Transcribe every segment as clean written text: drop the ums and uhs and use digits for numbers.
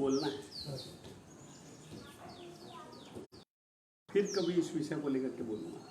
बोलना है, फिर कभी इस विषय को लेकर के बोलूँगा।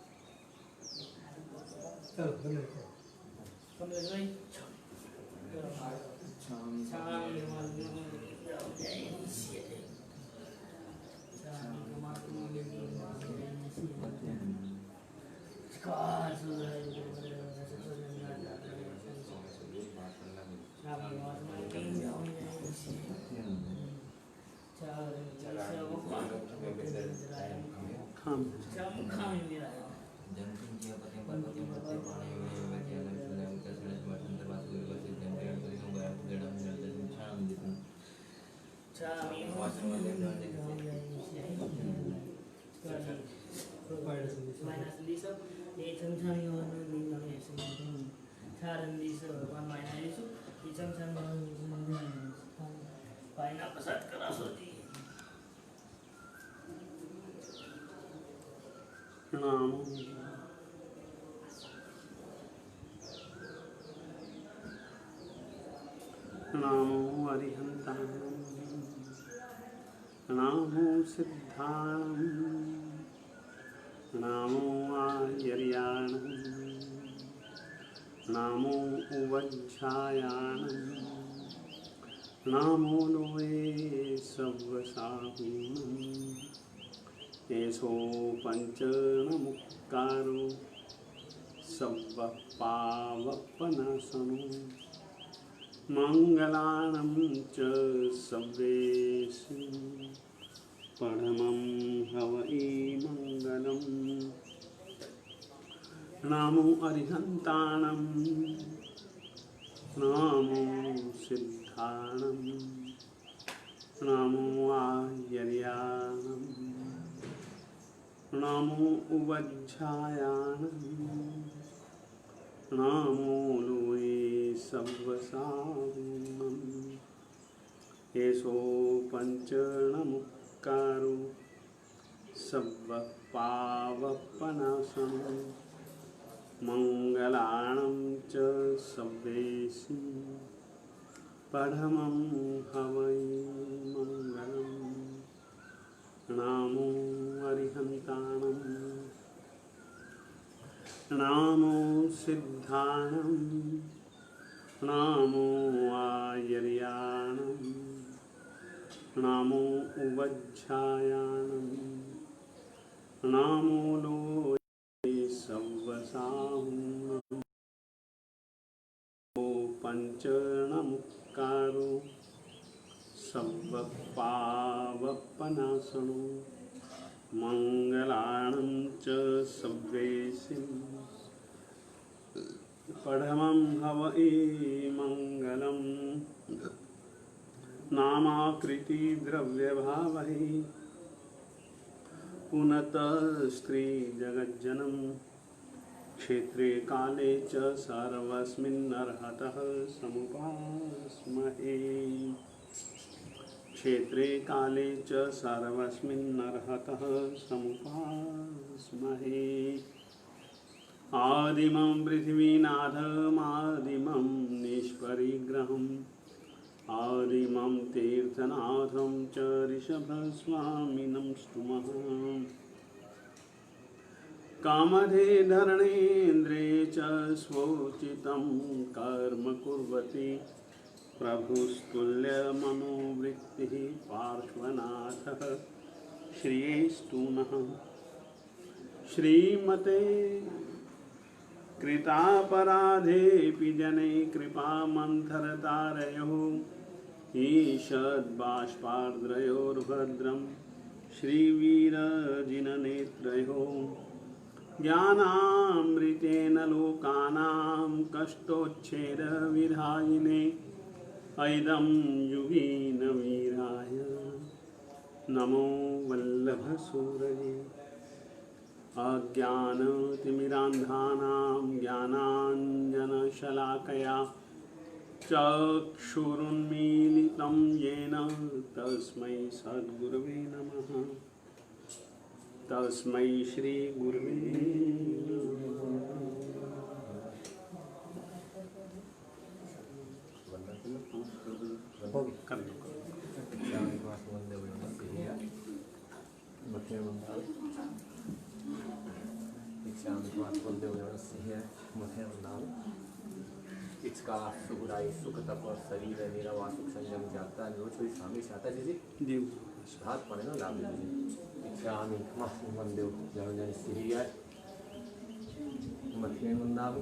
नमो अरिहंताय नमो सिद्धाय नमो आयर्याय नमो उवज्झायाय नमो लोये सव्वसाहुनं एषो पंचनमुक्कारो सव्वपावपनाशनो मंगलानं च सव्वेषु परमं हवै मंगलम् नमो अरिहन्ताणं नमो सिद्धाणं नमो आयर्याणं नमो उवज्झायाणं नमो लोये सव्वसाहुनं एषो पंचनमुक्कारो सव्वपावपनाशनो मंगलानं च सव्वेषु परमं हवै मंगलम् नमो अरिहन्ताणं नमो सिद्धाणं नमो आयर्याणं नमो उवज्झायाणं नमो लोये सव्वसाहुनं पंचनमुक्कारो सव्वपावपनाशनो मंगलानं च सव्वेषु परमं हवै मंगलम् नामाकृति द्रव्यभावै पुनतः स्त्री जगज्जनम क्षेत्रे काले च सर्वस्मिन्नर्हतः समुपास्महे क्षेत्रे काले च सर्वस्मिन्नर्हतः समुपास्महे आदिमं पृथ्वीनाथमादिमं निष्परिग्रहम् आदिमं तीर्थनाथं च ऋषभस्वामिनं स्तुमः कामधे धरणेन्द्रे च स्वोचितं कर्म कुर्वति प्रभुस्तुल्यमनोवृत्तिः पार्श्वनाथः श्रियेस्तु नः श्रीमते कृतापराधेऽपि जने कृपामन्थरतारयोः ईषद्बाष्पार्द्रयोर्भद्रं श्रीवीरजिननेत्रयोः ज्ञानामृतेन लोकानां कष्टोच्छेदविधायिने ऐदं युगीन वीराय नमो वल्लभसूरये अज्ञानतिमिरान्धानां ज्ञानाञ्जनशलाकया चक्षुरुन्मीलितं येन तस्मै सद्गुरवे नमः तस्मै श्री गुरुवे नमः। इसका सुखदाई सुख तप शरीर निरवा सुख संयम जाता रोज कोई स्वामी चाहता जी जी हाथ पड़े ना लाभ लीजिए इच्छा आमी मंदेव जन सीरिया मध्य मुंदाव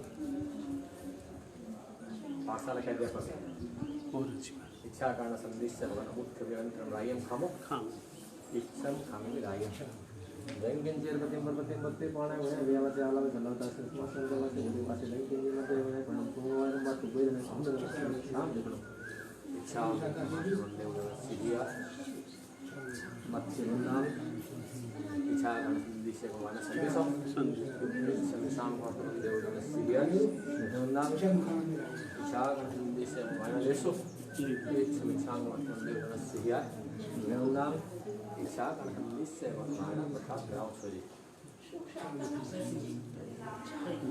पासा लगा दिया पर बहुत अच्छी बात। इच्छा कारण संदेश सर्वन मुख्य व्यंतरम रायम खामो हाँ इच्छा खामे में रायम बैंकिंग जेल बते पाना है व्यापार आला में चलता है मौसम का से होने वाले बैंकिंग में मते है पण पूर्ण बात कोई नहीं समझ शाम देखो इच्छा मंदे सीरिया मत्स्य नाम इच्छा दिशे को वाला संदेश शाम को मंदे सीरिया नाम इच्छा दिशे को वाला लेसो इच्छा मंदे सीरिया नाम इच्छा निश्चय भगवान बता ग्राम छोड़ी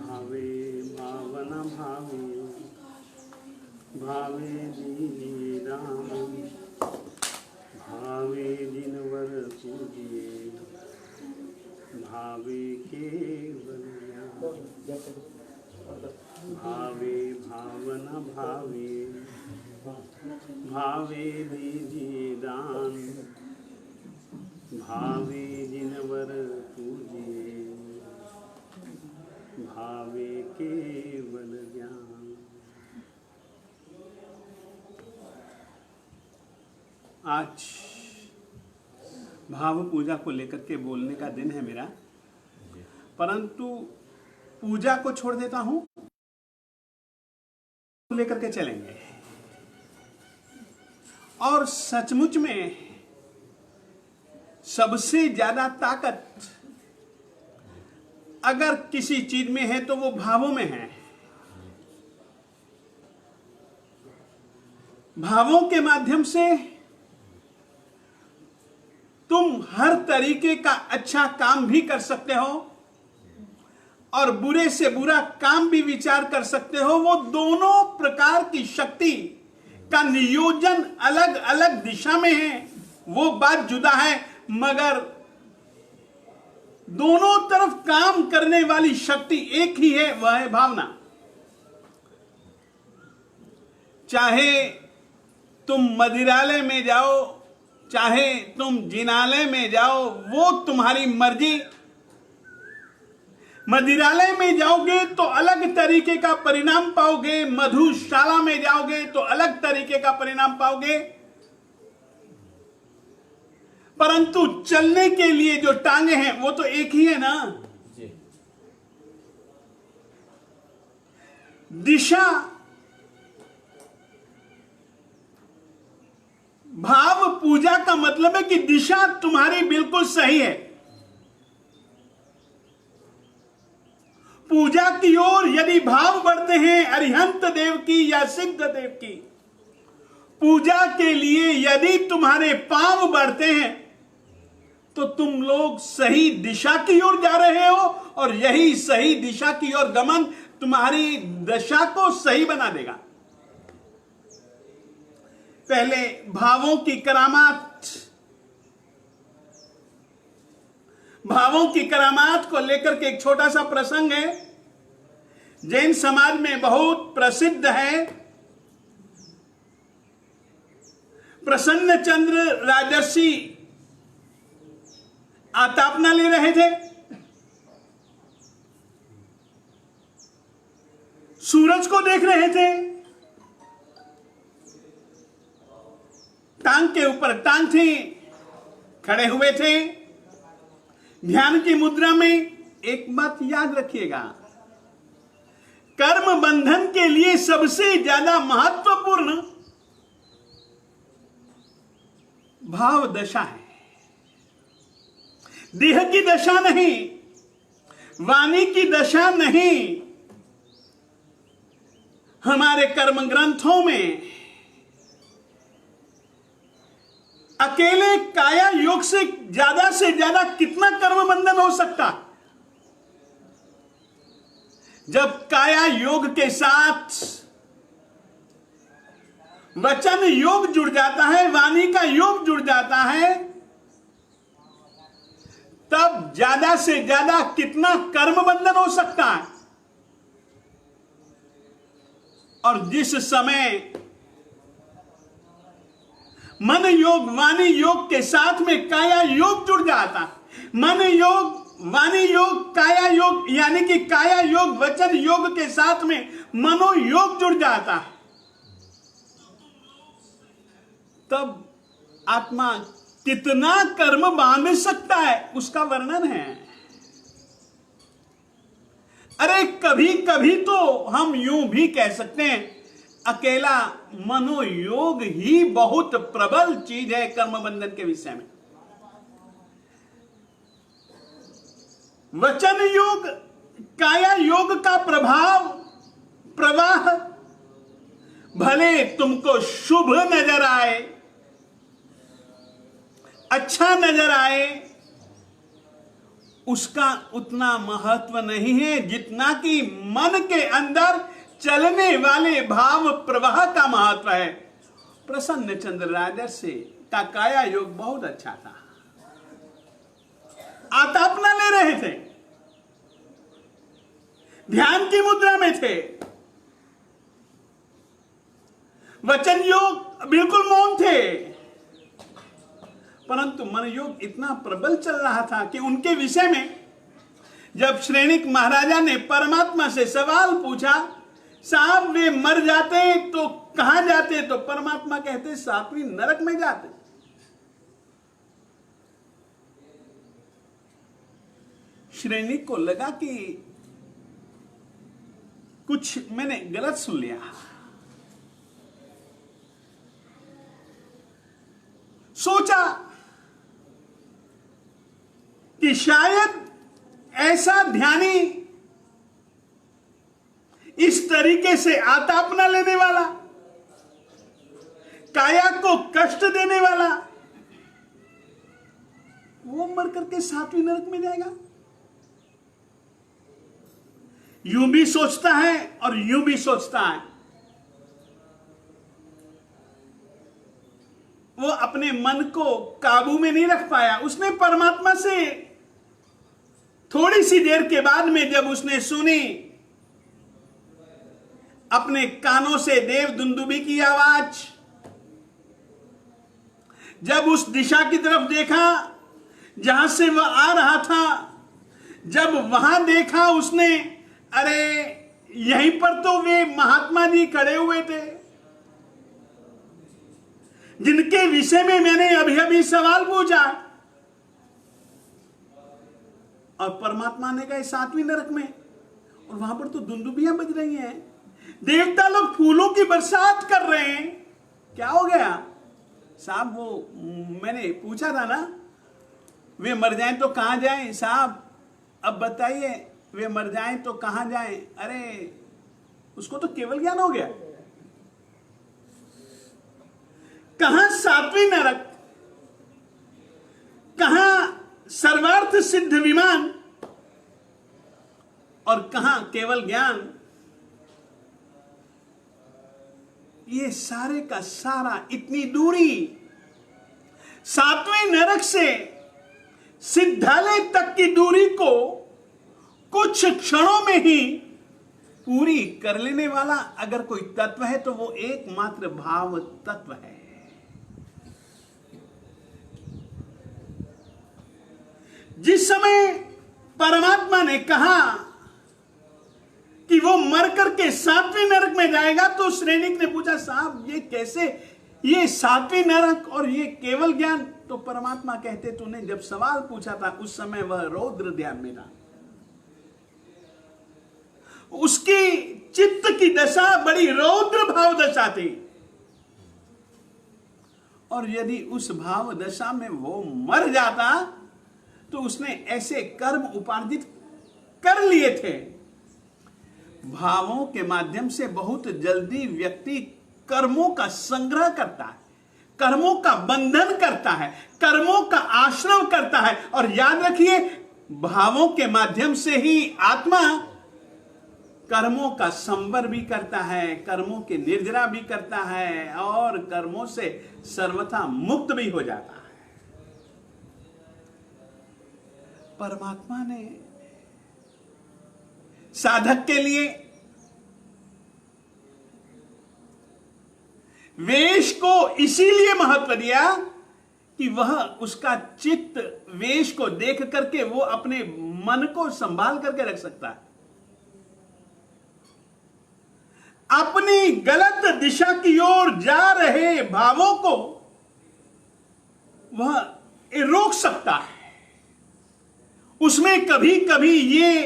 भावे भावना भावे भावे दीनी राम भावे जिनवर पूजिए भावे केवल भावे भावना भावे भावे दीजिए दान भावे जिनवर पूजिए भावे केवल ज्ञान। आज भाव पूजा को लेकर के बोलने का दिन है मेरा, परंतु पूजा को छोड़ देता हूं, लेकर के चलेंगे। और सचमुच में सबसे ज्यादा ताकत अगर किसी चीज में है तो वो भावों में है। भावों के माध्यम से तुम हर तरीके का अच्छा काम भी कर सकते हो और बुरे से बुरा काम भी विचार कर सकते हो। वो दोनों प्रकार की शक्ति का नियोजन अलग अलग दिशा में है, वो बात जुदा है, मगर दोनों तरफ काम करने वाली शक्ति एक ही है, वह है भावना। चाहे तुम मदिरालय में जाओ, चाहे तुम जिनालय में जाओ, वो तुम्हारी मर्जी। मदिरालय में जाओगे तो अलग तरीके का परिणाम पाओगे, मधुशाला में जाओगे तो अलग तरीके का परिणाम पाओगे, परंतु चलने के लिए जो टांगे हैं वो तो एक ही है ना। दिशा, भाव पूजा का मतलब है कि दिशा तुम्हारी बिल्कुल सही है। पूजा की ओर यदि भाव बढ़ते हैं अरिहंत देव की या सिद्ध देव की, पूजा के लिए यदि तुम्हारे पांव बढ़ते हैं तो तुम लोग सही दिशा की ओर जा रहे हो, और यही सही दिशा की ओर गमन तुम्हारी दशा को सही बना देगा। पहले भावों की करामात, भावों की करामात को लेकर के एक छोटा सा प्रसंग है, जैन समाज में बहुत प्रसिद्ध है। प्रसन्न चंद्र राजर्षि आतापना ले रहे थे, सूरज को देख रहे थे, टांग के ऊपर टांग थी, खड़े हुए थे ध्यान की मुद्रा में। एक बात याद रखिएगा, कर्म बंधन के लिए सबसे ज्यादा महत्वपूर्ण भाव दशा है, देह की दशा नहीं, वाणी की दशा नहीं। हमारे कर्म ग्रंथों में अकेले काया योग से ज्यादा कितना कर्म बंधन हो सकता? जब काया योग के साथ वचन योग जुड़ जाता है, वाणी का योग जुड़ जाता है, तब ज्यादा से ज्यादा कितना कर्म बंधन हो सकता है। और जिस समय मन योग वाणी योग के साथ में काया योग जुड़ जाता, मन योग वाणी योग काया योग, यानी कि काया योग वचन योग के साथ में मनो योग जुड़ जाता है, तब आत्मा कितना कर्म बांध सकता है उसका वर्णन है। अरे कभी कभी तो हम यूं भी कह सकते हैं, अकेला मनोयोग ही बहुत प्रबल चीज है कर्म बंधन के विषय में। वचन योग काया योग का प्रवाह भले तुमको शुभ नजर आए, अच्छा नजर आए, उसका उतना महत्व नहीं है जितना कि मन के अंदर चलने वाले भाव प्रवाह का महत्व है। प्रसन्न चंद्र राजर्षि का काया योग बहुत अच्छा था। आतापना ले रहे थे, ध्यान की मुद्रा में थे। वचन योग बिल्कुल मौन थे, परंतु मन योग इतना प्रबल चल रहा था कि उनके विषय में जब श्रेणिक महाराजा ने परमात्मा से सवाल पूछा, साहब वे मर जाते तो कहां जाते, तो परमात्मा कहते सातवीं नरक में जाते। श्रेणिक को लगा कि कुछ मैंने गलत सुन लिया। सोचा कि शायद ऐसा ध्यानी, इस तरीके से आतापना लेने वाला, काया को कष्ट देने वाला, वो मर करके सातवीं नरक में जाएगा। यूं भी सोचता है और यूं भी सोचता है। वो अपने मन को काबू में नहीं रख पाया। उसने परमात्मा से थोड़ी सी देर के बाद में जब उसने सुनी अपने कानों से देव दुंदुबी की आवाज, जब उस दिशा की तरफ देखा जहां से वह आ रहा था, जब वहां देखा उसने, अरे यहीं पर तो वे महात्मा जी खड़े हुए थे जिनके विषय में मैंने अभी अभी सवाल पूछा, और परमात्मा ने कहा सातवीं नरक में, और वहां पर तो दुंदुबियां बज रही हैं, देवता लोग फूलों की बरसात कर रहे हैं। क्या हो गया साहब? वो मैंने पूछा था ना, वे मर जाएं तो कहां जाएं साहब, अब बताइए वे मर जाएं तो कहां जाएं? अरे उसको तो केवल ज्ञान हो गया। कहां सातवीं नरक, कहां सर्वार्थ सिद्ध विमान, और कहां केवल ज्ञान। ये सारे का सारा इतनी दूरी, सातवें नरक से सिद्धालय तक की दूरी को कुछ क्षणों में ही पूरी कर लेने वाला अगर कोई तत्व है तो वो एकमात्र भाव तत्व है। जिस समय परमात्मा ने कहा कि वो मर करके सातवीं नरक में जाएगा, तो श्रेणिक ने पूछा साहब ये कैसे, ये सातवीं नरक और ये केवल ज्ञान? तो परमात्मा कहते तूने जब सवाल पूछा था उस समय वह रौद्र ध्यान में था, उसकी चित्त की दशा बड़ी रौद्र भाव दशा थी, और यदि उस भाव दशा में वो मर जाता तो उसने ऐसे कर्म उपार्जित कर लिए थे। भावों के माध्यम से बहुत जल्दी व्यक्ति कर्मों का संग्रह करता है, कर्मों का बंधन करता है, कर्मों का आश्रम करता है। और याद रखिए, भावों के माध्यम से ही आत्मा कर्मों का संवर भी करता है, कर्मों के निर्जरा भी करता है, और कर्मों से सर्वथा मुक्त भी हो जाता है। परमात्मा ने साधक के लिए वेश को इसीलिए महत्व दिया कि वह उसका चित्त वेश को देख करके वो अपने मन को संभाल करके रख सकता है, अपनी गलत दिशा की ओर जा रहे भावों को वह रोक सकता है। उसमें कभी कभी ये,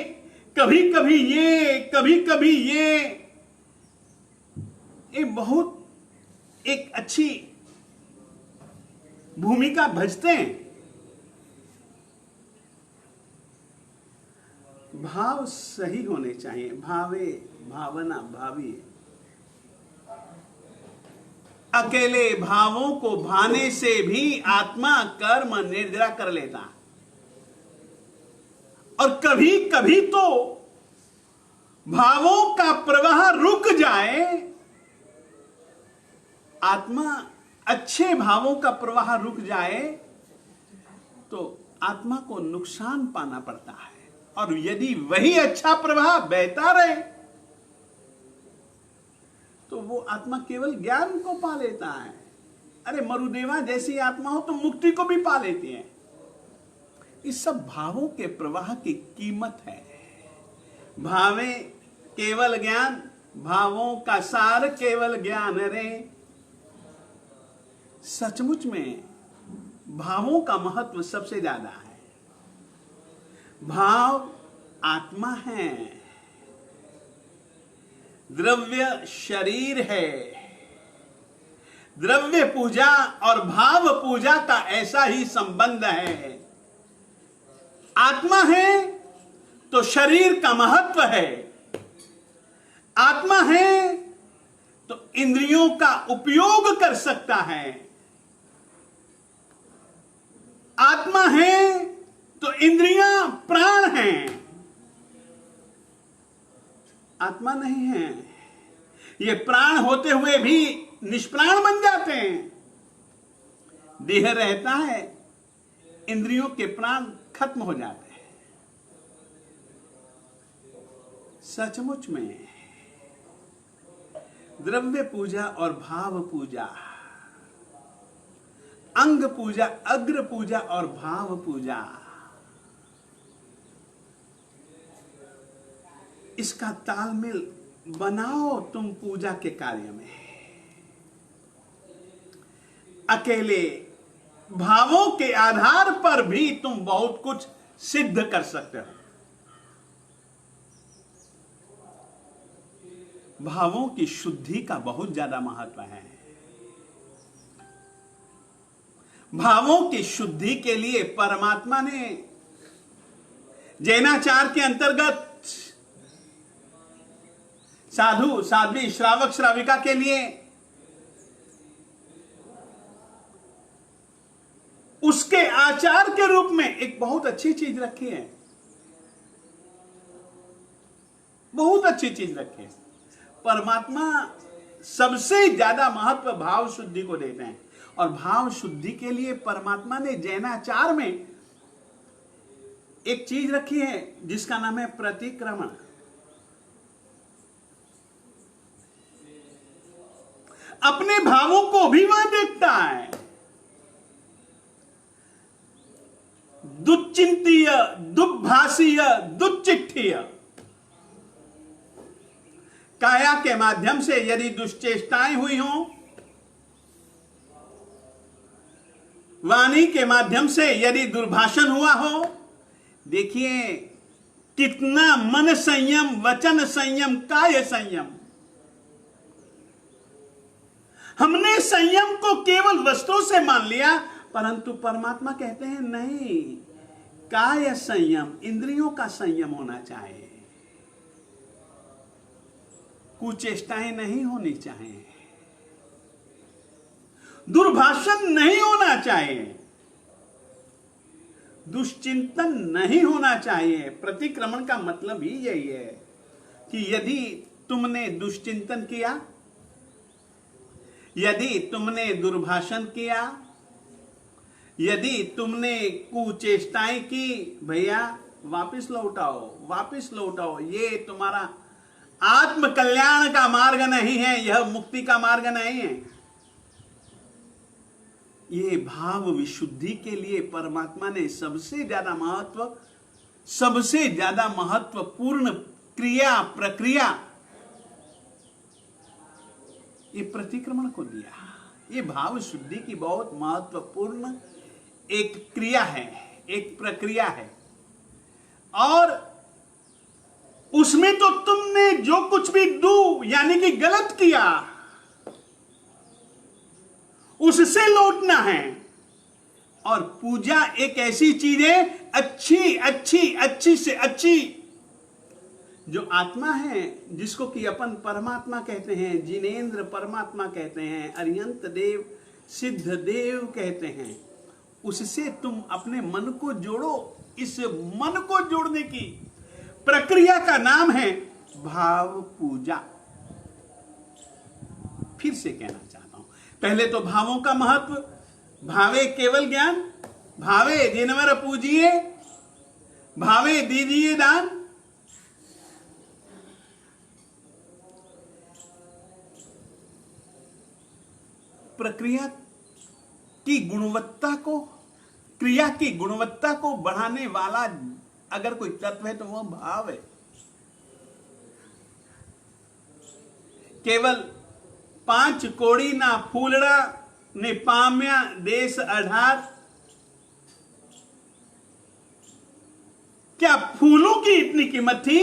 कभी कभी ये, कभी कभी ये बहुत एक अच्छी भूमिका भजते हैं। भाव सही होने चाहिए, भावे भावना भावी। अकेले भावों को भाने से भी आत्मा कर्म निर्जरा कर लेता है, और कभी कभी तो भावों का प्रवाह रुक जाए, आत्मा अच्छे भावों का प्रवाह रुक जाए तो आत्मा को नुकसान पाना पड़ता है। और यदि वही अच्छा प्रवाह बहता रहे तो वो आत्मा केवल ज्ञान को पा लेता है। अरे मरुदेवा जैसी आत्मा हो तो मुक्ति को भी पा लेती है। इस सब भावों के प्रवाह की कीमत है। भावे केवल ज्ञान, भावों का सार केवल ज्ञान रे। सचमुच में भावों का महत्व सबसे ज्यादा है। भाव आत्मा है, द्रव्य शरीर है। द्रव्य पूजा और भाव पूजा का ऐसा ही संबंध है। आत्मा है तो शरीर का महत्व है, आत्मा है तो इंद्रियों का उपयोग कर सकता है, आत्मा है तो इंद्रियां प्राण हैं। आत्मा नहीं है, ये प्राण होते हुए भी निष्प्राण बन जाते हैं। देह रहता है, इंद्रियों के प्राण खत्म हो जाते हैं। सचमुच में द्रव्य पूजा और भाव पूजा, अंग पूजा, अग्र पूजा और भाव पूजा, इसका तालमेल बनाओ तुम पूजा के कार्य में। अकेले भावों के आधार पर भी तुम बहुत कुछ सिद्ध कर सकते हो। भावों की शुद्धि का बहुत ज्यादा महत्व है। भावों की शुद्धि के लिए परमात्मा ने जैनाचार के अंतर्गत साधु साध्वी श्रावक श्राविका के लिए उसके आचार के रूप में एक बहुत अच्छी चीज रखी है। बहुत अच्छी चीज रखी है। परमात्मा सबसे ज्यादा महत्व भाव शुद्धि को देते हैं, और भाव शुद्धि के लिए परमात्मा ने जैनाचार में एक चीज रखी है जिसका नाम है प्रतिक्रमण। अपने भावों को भी वह देखता है। दुश्चिंतीय, दुर्भाषीय, दुश्चिट्ठीय। काया के माध्यम से यदि दुष्चेष्टाएं हुई हों, वाणी के माध्यम से यदि दुर्भाषण हुआ हो, देखिए कितना मन संयम, वचन संयम, काय संयम। हमने संयम को केवल वस्त्रों से मान लिया, परंतु परमात्मा कहते हैं नहीं, काय संयम, इंद्रियों का संयम होना चाहिए। कुचेष्टाएं नहीं होनी चाहिए, दुर्भाषण नहीं होना चाहिए, दुष्चिंतन नहीं होना चाहिए। प्रतिक्रमण का मतलब ही यही है कि यदि तुमने दुष्चिंतन किया, यदि तुमने दुर्भाषण किया, यदि तुमने कुचेष्टाएं की, भैया वापस लौटाओ। ये तुम्हारा आत्म कल्याण का मार्ग नहीं है, यह मुक्ति का मार्ग नहीं है। ये भाव विशुद्धि के लिए परमात्मा ने सबसे ज्यादा महत्वपूर्ण प्रक्रिया ये प्रतिक्रमण को दिया। ये भाव शुद्धि की बहुत महत्वपूर्ण एक क्रिया है, एक प्रक्रिया है। और उसमें तो तुमने जो कुछ भी यानी कि गलत किया, उससे लौटना है। और पूजा एक ऐसी चीज है, अच्छी से अच्छी, जो आत्मा है, जिसको कि अपन परमात्मा कहते हैं, जिनेंद्र परमात्मा कहते हैं, अरिहंत देव, सिद्ध देव कहते हैं, उससे तुम अपने मन को जोड़ो। इस मन को जोड़ने की प्रक्रिया का नाम है भाव पूजा। फिर से कहना चाहता हूं, पहले तो भावों का महत्व, भावे केवल ज्ञान, भावे जिनवर पूजिए, भावे दीजिए दान। प्रक्रिया की गुणवत्ता को, क्रिया की गुणवत्ता को बढ़ाने वाला अगर कोई तत्व है तो वह भाव है। केवल 5 कोड़ी ना फूलड़ा ने पाम्या देश आधार। क्या फूलों की इतनी कीमत थी?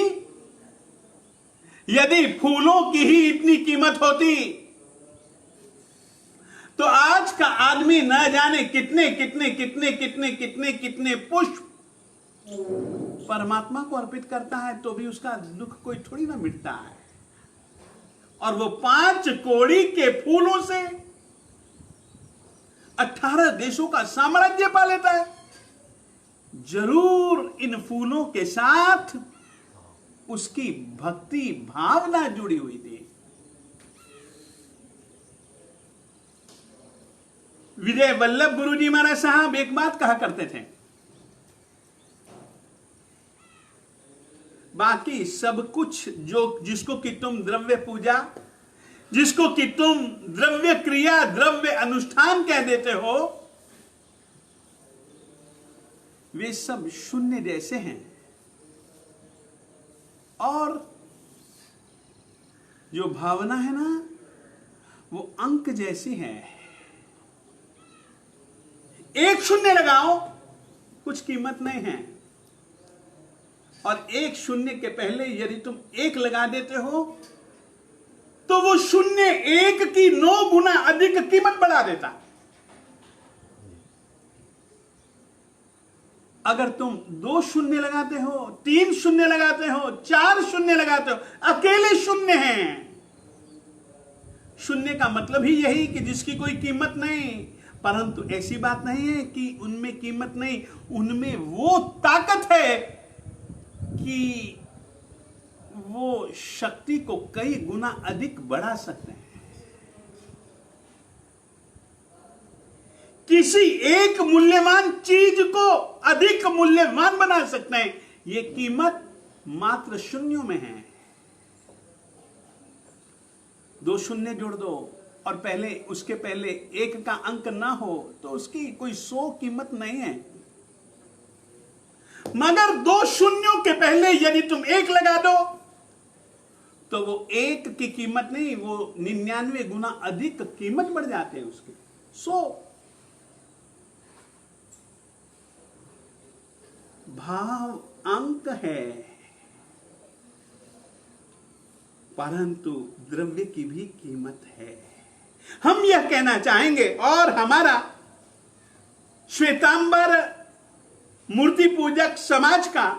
यदि फूलों की ही इतनी कीमत होती तो आज का आदमी न जाने कितने पुष्प परमात्मा को अर्पित करता है, तो भी उसका दुख कोई थोड़ी ना मिटता है। और वो 5 कोड़ी के फूलों से 18 देशों का साम्राज्य पा लेता है। जरूर इन फूलों के साथ उसकी भक्ति भावना जुड़ी हुई थी। विजय वल्लभ गुरुजी महाराज साहब एक बात कहा करते थे, बाकी सब कुछ जिसको कि तुम द्रव्य पूजा, जिसको कि तुम द्रव्य क्रिया, द्रव्य अनुष्ठान कह देते हो, वे सब शून्य जैसे हैं। और जो भावना है ना, वो अंक जैसी है। एक शून्य लगाओ, कुछ कीमत नहीं है। और एक शून्य के पहले यदि तुम 1 लगा देते हो तो वो शून्य 1 की 9 गुना अधिक कीमत बढ़ा देता। अगर तुम 2 शून्य लगाते हो, 3 शून्य लगाते हो, 4 शून्य लगाते हो, अकेले शून्य हैं। शून्य का मतलब ही यही कि जिसकी कोई कीमत नहीं। परंतु ऐसी बात नहीं है कि उनमें कीमत नहीं, उनमें वो ताकत है कि वो शक्ति को कई गुना अधिक बढ़ा सकते हैं। किसी एक मूल्यवान चीज को अधिक मूल्यवान बना सकते हैं। ये कीमत मात्र शून्यों में है। 2 शून्य जोड़ दो और उसके पहले 1 का अंक ना हो तो उसकी कोई 100 कीमत नहीं है। मगर 2 शून्यों के पहले यदि तुम 1 लगा दो तो वो 1 की कीमत नहीं, वो 99 गुना अधिक कीमत बढ़ जाते हैं उसकी। 100 भाव अंक है, परंतु द्रव्य की भी कीमत है। हम यह कहना चाहेंगे, और हमारा श्वेतांबर मूर्ति पूजक समाज का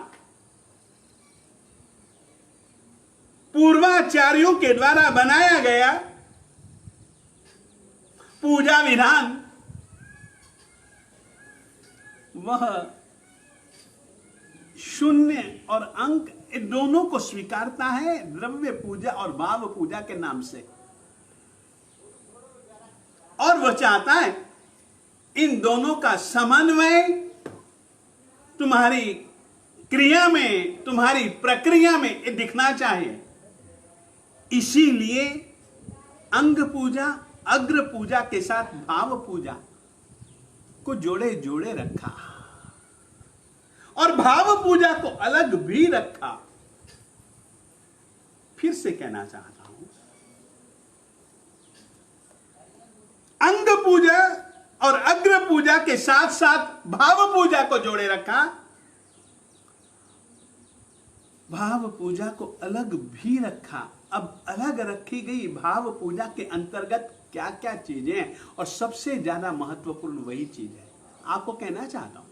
पूर्वाचार्यों के द्वारा बनाया गया पूजा विधान, वह शून्य और अंक दोनों को स्वीकारता है, द्रव्य पूजा और भाव पूजा के नाम से। और वह चाहता है इन दोनों का समन्वय तुम्हारी क्रिया में, तुम्हारी प्रक्रिया में दिखना चाहिए। इसीलिए अंग पूजा, अग्र पूजा के साथ भाव पूजा को जोड़े जोड़े रखा और भाव पूजा को अलग भी रखा। फिर से कहना चाहता हूं, अंग पूजा और अग्र पूजा के साथ साथ भाव पूजा को जोड़े रखा, भाव पूजा को अलग भी रखा। अब अलग रखी गई भाव पूजा के अंतर्गत क्या क्या चीजें हैं और सबसे ज्यादा महत्वपूर्ण वही चीज है आपको कहना चाहता हूं।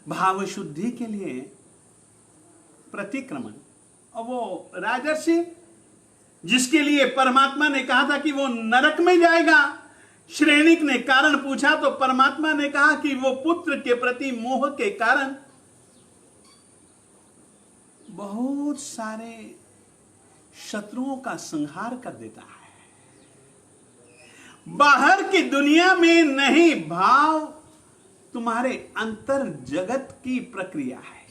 भाव शुद्धि के लिए प्रतिक्रमण, और वो राजर्षि जिसके लिए परमात्मा ने कहा था कि वो नरक में जाएगा, श्रेणिक ने कारण पूछा तो परमात्मा ने कहा कि वो पुत्र के प्रति मोह के कारण बहुत सारे शत्रुओं का संहार कर देता है। बाहर की दुनिया में नहीं, भाव तुम्हारे अंतर जगत की प्रक्रिया है।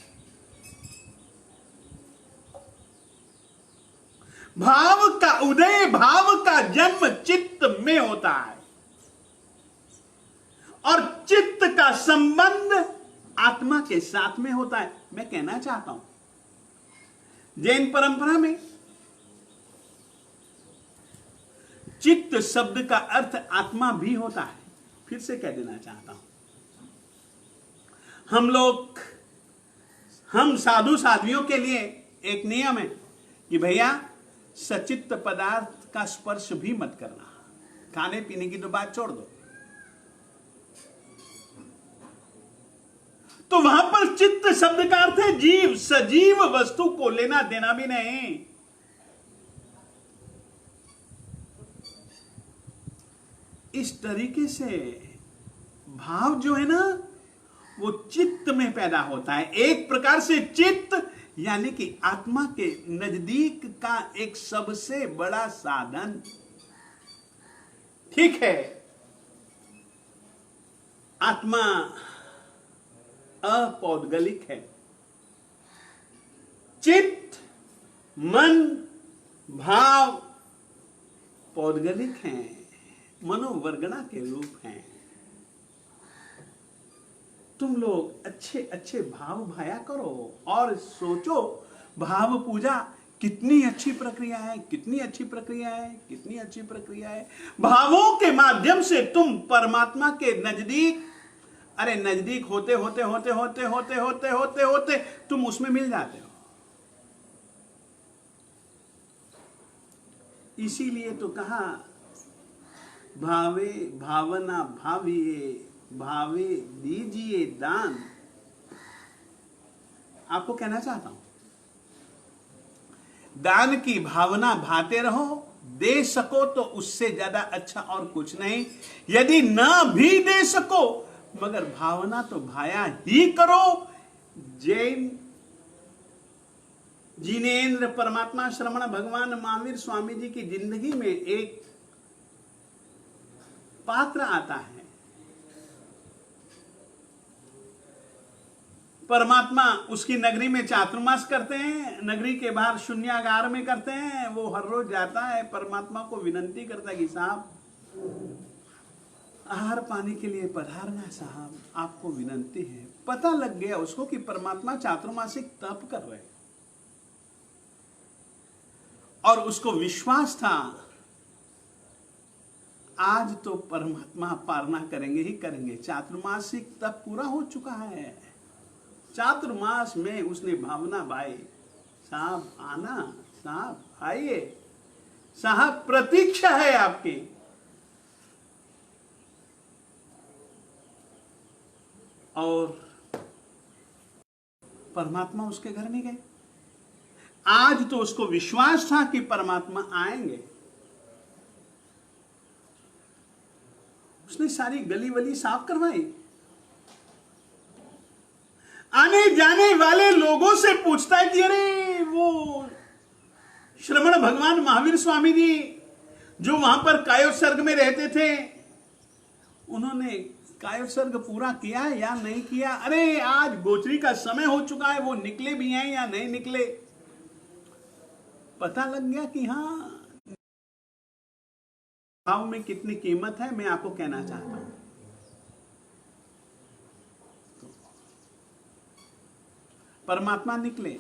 भाव का उदय, भाव का जन्म चित्त में होता है और चित्त का संबंध आत्मा के साथ में होता है। मैं कहना चाहता हूं, जैन परंपरा में चित्त शब्द का अर्थ आत्मा भी होता है। फिर से कह देना चाहता हूं, हम साधु साध्वियों के लिए एक नियम है कि भैया सचित्त पदार्थ का स्पर्श भी मत करना, खाने पीने की तो बात छोड़ दो। तो वहां पर चित्त शब्द का अर्थ है जीव, सजीव वस्तु को लेना देना भी नहीं। इस तरीके से भाव जो है ना वो चित्त में पैदा होता है। एक प्रकार से चित्त यानी कि आत्मा के नजदीक का एक सबसे बड़ा साधन। ठीक है, आत्मा अपौद्गलिक है, चित्त, मन, भाव पौद्गलिक हैं, मनोवर्गणा के रूप हैं। तुम लोग अच्छे अच्छे भाव भाया करो और सोचो भाव पूजा कितनी अच्छी प्रक्रिया है, कितनी अच्छी प्रक्रिया है, कितनी अच्छी प्रक्रिया है। भावों के माध्यम से तुम परमात्मा के नजदीक, अरे नजदीक होते होते होते होते होते होते होते होते तुम उसमें मिल जाते हो। इसीलिए तो कहा भावे भावना भाविए, भावे दीजिए दान। आपको कहना चाहता हूं, दान की भावना भाते रहो, दे सको तो उससे ज्यादा अच्छा और कुछ नहीं। यदि ना भी दे सको मगर भावना तो भाया ही करो। जैन जिनेन्द्र परमात्मा श्रमण भगवान महावीर स्वामी जी की जिंदगी में एक पात्र आता है। परमात्मा उसकी नगरी में चातुर्मास करते हैं, नगरी के बाहर शून्यागार में करते हैं। वो हर रोज जाता है, परमात्मा को विनंती करता है कि साहब आहार पानी के लिए पधारना साहब, आपको विनंती है। पता लग गया उसको कि परमात्मा चातुर्मासिक तप कर रहे, और उसको विश्वास था आज तो परमात्मा पालना करेंगे ही करेंगे। चातुर्मासिक तप पूरा हो चुका है। चातुर्मास में उसने भावना भाई, साहब आना, साहब आइए, साहब प्रतीक्षा है आपकी। और परमात्मा उसके घर नहीं गए। आज तो उसको विश्वास था कि परमात्मा आएंगे। उसने सारी गली वली साफ करवाई। आने जाने वाले लोगों से पूछता है कि अरे वो श्रमण भगवान महावीर स्वामी जी जो वहां पर कायोत्सर्ग में रहते थे, उन्होंने कायोत्सर्ग पूरा किया या नहीं किया? अरे आज गोचरी का समय हो चुका है, वो निकले भी हैं या नहीं निकले, पता लग गया कि हाँ भाव में कितनी कीमत है, मैं आपको कहना चाहता हूं। परमात्मा निकले,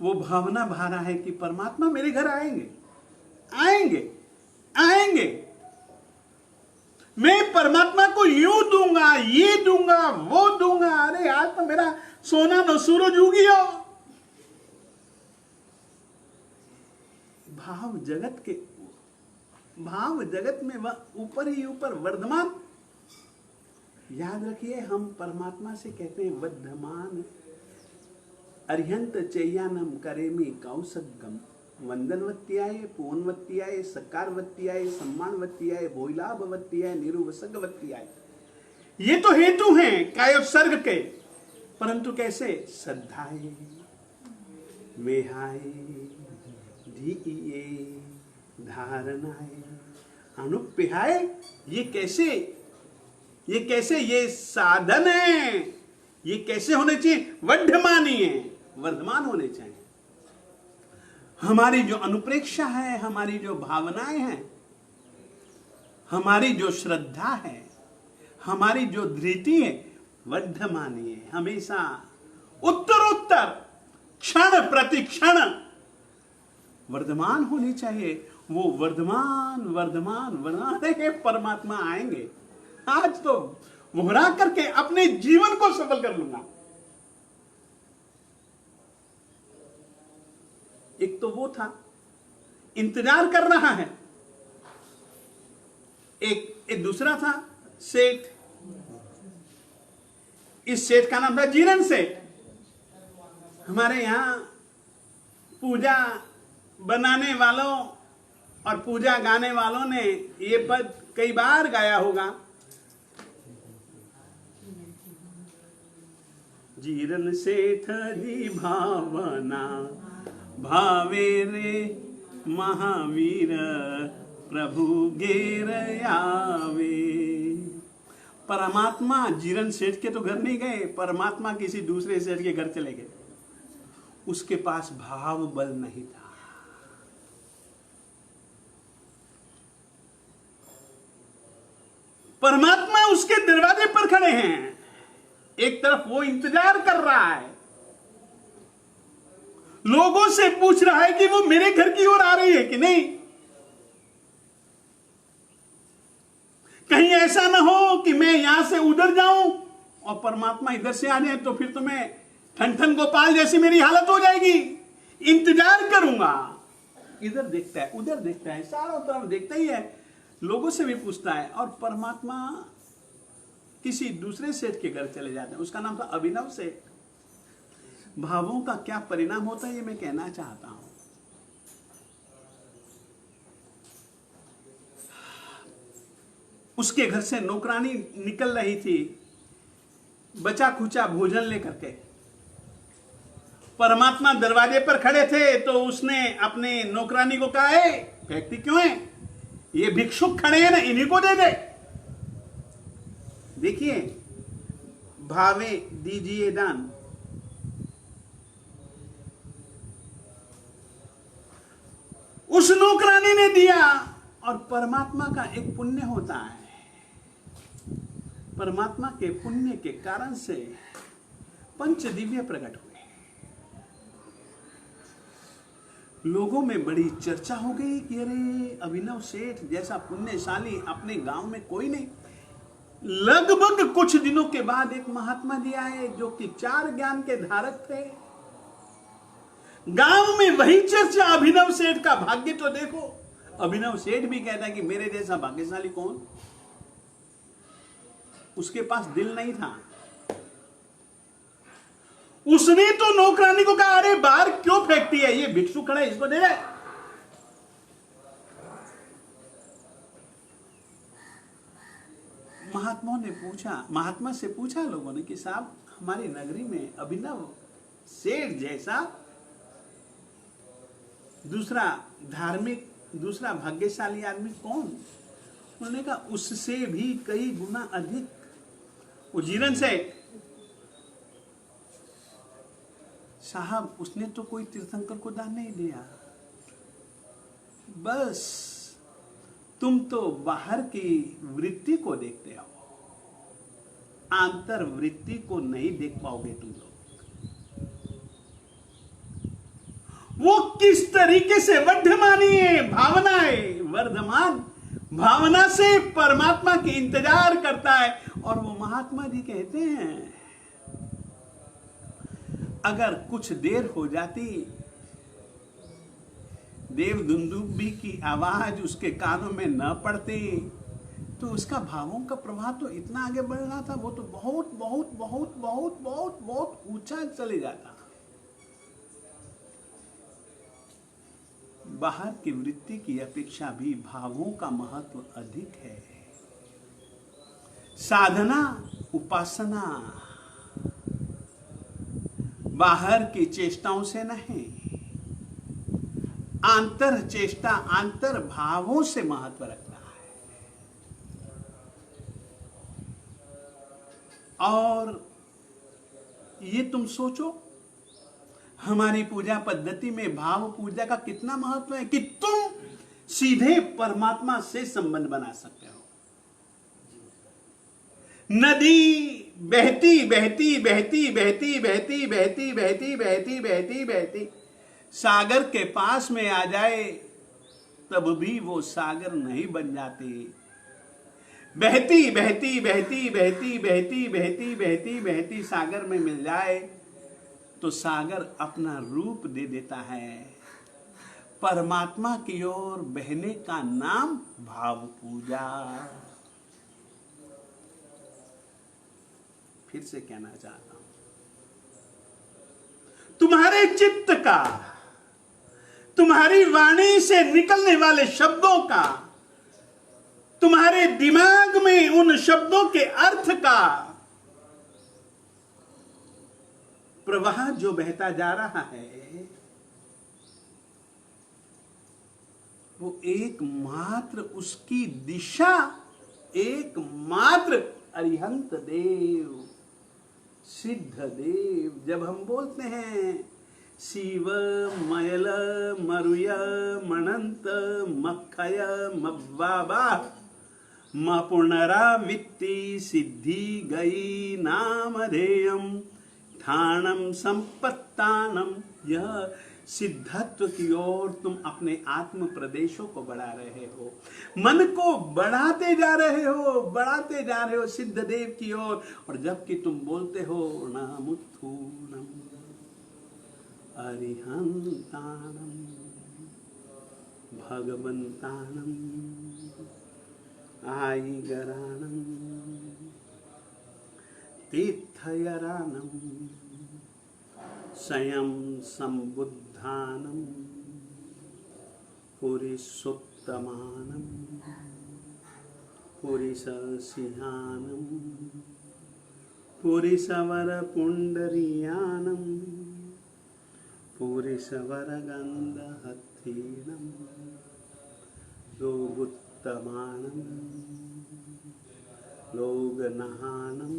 वो भावना भा रहा है कि परमात्मा मेरे घर आएंगे, आएंगे, आएंगे, मैं परमात्मा को यूं दूंगा, ये दूंगा, वो दूंगा। अरे आज तो मेरा सोना न सूरज उगियो। भाव जगत में वह ऊपर ही ऊपर वर्धमान। याद रखिए, हम परमात्मा से कहते हैं वर्धमान। अरिहंत चैयानम करेमी कौसगम वंदनवत्याय पूर्णवत्याय सकारवत्याय सम्मानवत्याय भोइलाभवत्याय निरुवसगवत्याय। ये तो हेतु हैं कायोत्सर्ग के, परंतु कैसे? श्रद्धाए मेहाए धीए धारणाए अनुप्याय। ये कैसे ये साधन है, ये कैसे होने चाहिए? वर्धमानी है, वर्धमान होने चाहिए। हमारी जो अनुप्रेक्षा है, हमारी जो भावनाएं हैं, हमारी जो श्रद्धा है, हमारी जो धृति है, वर्धमानी है। हमेशा उत्तरोत्तर क्षण प्रति क्षण वर्धमान होनी चाहिए। वो वर्धमान है। परमात्मा आएंगे। आज तो मुहरा करके अपने जीवन को सफल कर लूंगा। एक तो वो था, इंतजार कर रहा है। एक दूसरा था सेठ। इस सेठ का नाम था जीरन सेठ। हमारे यहां पूजा बनाने वालों और पूजा गाने वालों ने ये पद कई बार गाया होगा। जीरन सेठ दी भावना भावे रे महावीर प्रभु घेर आवे। परमात्मा जीरन सेठ के तो घर नहीं गए, परमात्मा किसी दूसरे सेठ के घर चले गए। उसके पास भाव बल नहीं था। परमात्मा उसके दरवाजे पर खड़े हैं। एक तरफ वो इंतजार कर रहा है, लोगों से पूछ रहा है कि वो मेरे घर की ओर आ रही है कि नहीं। कहीं ऐसा ना हो कि मैं यहां से उधर जाऊं और परमात्मा इधर से आ जाए, तो फिर तो मैं ठन ठन गोपाल जैसी मेरी हालत हो जाएगी। इंतजार करूंगा। इधर देखता है, उधर देखता है, चारों तरफ देखता ही है, लोगों से भी पूछता है। और परमात्मा किसी दूसरे सेठ के घर चले जाते हैं। उसका नाम था अभिनव सेठ। भावों का क्या परिणाम होता है, ये मैं कहना चाहता हूं। उसके घर से नौकरानी निकल रही थी बचा खुचा भोजन लेकर के। परमात्मा दरवाजे पर खड़े थे, तो उसने अपने नौकरानी को कहा, फेंकती क्यों है, ये भिक्षुक खड़े हैं ना, इन्हीं को दे दे। देखिए, भावे दीजिए दान। उस नौकरानी ने दिया। और परमात्मा का एक पुण्य होता है, परमात्मा के पुण्य के कारण से पंच दिव्य प्रकट हुए। लोगों में बड़ी चर्चा हो गई कि अरे अभिनव सेठ जैसा पुण्यशाली अपने गांव में कोई नहीं। लगभग कुछ दिनों के बाद एक महात्मा जी आए जो कि 4 ज्ञान के धारक थे। गांव में वही चर्चा, अभिनव सेठ का भाग्य तो देखो। अभिनव सेठ भी कहता है कि मेरे जैसा भाग्यशाली कौन। उसके पास दिल नहीं था। उसने तो नौकरानी को कहा, अरे बाहर क्यों फेंकती है, ये भिक्षु खड़ा है, इसको दे दे। महात्मा से पूछा लोगों ने कि साहब, हमारी नगरी में अभिनव सेठ जैसा दूसरा धार्मिक दूसरा भाग्यशाली आदमी कौन? उन्होंने कहा उससे भी कई गुना अधिक। वो जीरन से साहब उसने तो कोई तीर्थंकर को दान नहीं दिया, बस तुम तो बाहर की वृत्ति को देखते हो, आंतर वृत्ति को नहीं देख पाओगे तुम लोग। वो किस तरीके से वर्धमानीय भावनाएं, वर्धमान भावना से परमात्मा की इंतजार करता है। और वो महात्मा जी कहते हैं अगर कुछ देर हो जाती, देव दुंदुभी की आवाज उसके कानों में न पड़ती, तो उसका भावों का प्रवाह तो इतना आगे बढ़ रहा था, वो तो बहुत बहुत बहुत बहुत बहुत बहुत ऊंचा चले जाता। बाहर की वृत्ति की अपेक्षा भी भावों का महत्व अधिक है। साधना, उपासना बाहर की चेष्टाओं से नहीं, आंतर चेष्टा, आंतर भावों से महत्व रखता है। और ये तुम सोचो, हमारी पूजा पद्धति में भाव पूजा का कितना महत्व है कि तुम सीधे परमात्मा से संबंध बना सकते हो। नदी बहती बहती बहती बहती बहती बहती बहती बहती बहती बहती सागर के पास में आ जाए तब भी वो सागर नहीं बन जाती। बहती बहती बहती बहती बहती बहती बहती बहती सागर में मिल जाए तो सागर अपना रूप दे देता है। परमात्मा की ओर बहने का नाम भाव पूजा। फिर से कहना चाहता हूं, तुम्हारे चित्त का, तुम्हारी वाणी से निकलने वाले शब्दों का, तुम्हारे दिमाग में उन शब्दों के अर्थ का प्रवाह जो बहता जा रहा है, वो एकमात्र उसकी दिशा एकमात्र अरिहंत देव, सिद्ध देव। जब हम बोलते हैं शिव मयल मरुय मणंत मखय मब्बाबा म पुनरावित्ति सिद्धि गई नामधेयम ठाणम संपत्तानम। यह सिद्धत्व की ओर तुम अपने आत्म प्रदेशों को बढ़ा रहे हो, मन को बढ़ाते जा रहे हो, बढ़ाते जा रहे हो सिद्ध देव की ओर। और जबकि तुम बोलते हो नामुत्थूनम अरिहंतानम भगवंतानम आईगरानम तीर्थयरानम स्वयं संबुद्धानम पुरीसुत्तमानम पुरीससिंहानम पुरीसवर पुंडरीयानम पुरीसवरगंधहत्थीनम लोगुत्तमानम लोगनहानम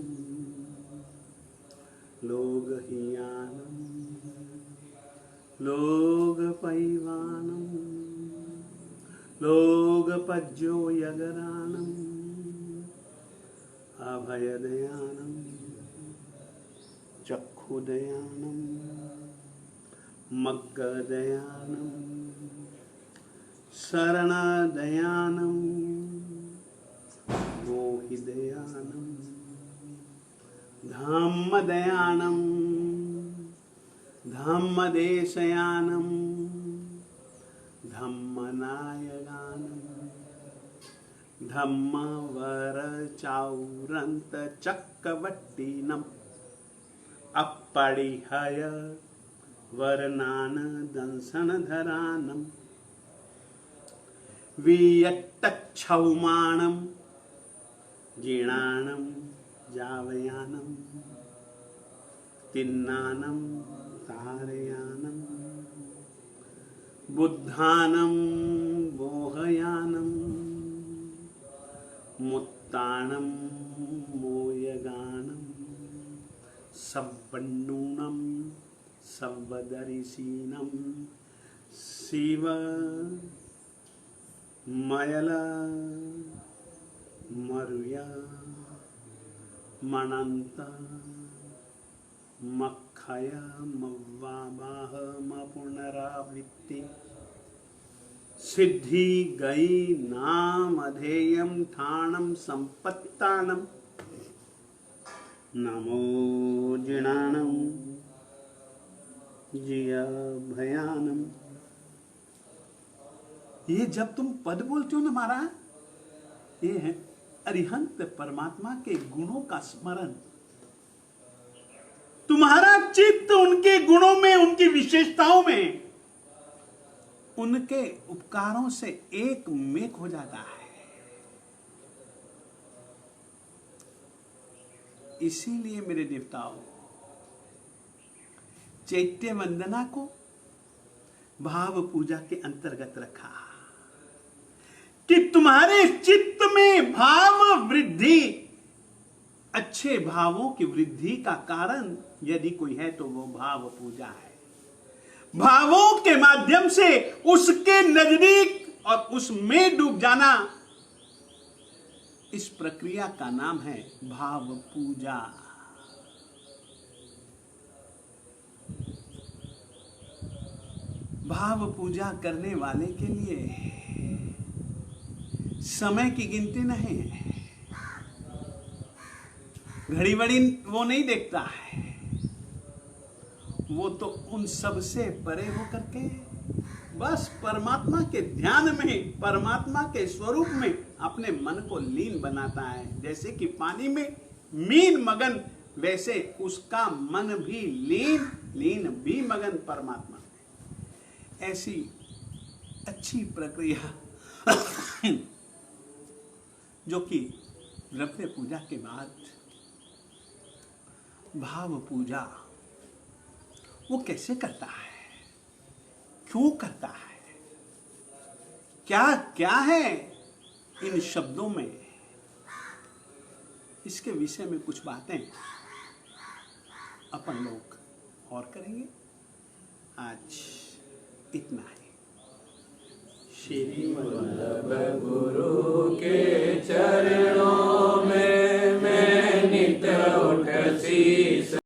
लोगहियानम लोगपैवानम लोगपज्यो यगरानम अभयदयानम चक्षुदयानम मग्गदयानम शरणदयानम मोहिदयानम धम्मदयानम धम्मदेशयानम धम्मनायगानम धम्मवर चाउरंत चक्रवट्टीनम अपरिहय वर्णान दंसनधरानम वियट्टक्षौमाणम जीर्णानम जावयानम तिन्नानम तारयानम बुद्धानम मोहयानम मुत्तानम मोयगानम सवन्नूनम सवदरिसीनम शिव मयला मरुया मनंता मखया मवाबाह पुनरावृत्ति सिद्धि गई नाम अधेयम ठाणम संपत्तानम नमो जिणानम जिया भयानम। ये जब तुम पद बोलते हो ना महाराज, ये है अरिहंत परमात्मा के गुणों का स्मरण। तुम्हारा चित्त उनके गुणों में, उनकी विशेषताओं में, उनके उपकारों से एक मेक हो जाता है। इसीलिए मेरे देवताओं, चैत्य वंदना को भाव पूजा के अंतर्गत रखा कि तुम्हारे चित्त में भाव वृद्धि, अच्छे भावों की वृद्धि का कारण यदि कोई है तो वो भाव पूजा है। भावों के माध्यम से उसके नजदीक और उसमें डूब जाना, इस प्रक्रिया का नाम है भाव पूजा। भाव पूजा करने वाले के लिए समय की गिनती नहीं है, घड़ी बड़ी वो नहीं देखता है, वो तो उन सब से परे होकर के बस परमात्मा के ध्यान में, परमात्मा के स्वरूप में अपने मन को लीन बनाता है। जैसे कि पानी में मीन मगन, वैसे उसका मन भी लीन भी मगन परमात्मा में। ऐसी अच्छी प्रक्रिया जो कि द्रव्य पूजा के बाद भाव पूजा वो कैसे करता है, क्यों करता है, क्या क्या है इन शब्दों में, इसके विषय में कुछ बातें अपन लोग और करेंगे। आज इतना ही। श्री वल्लभ गुरु के चरणों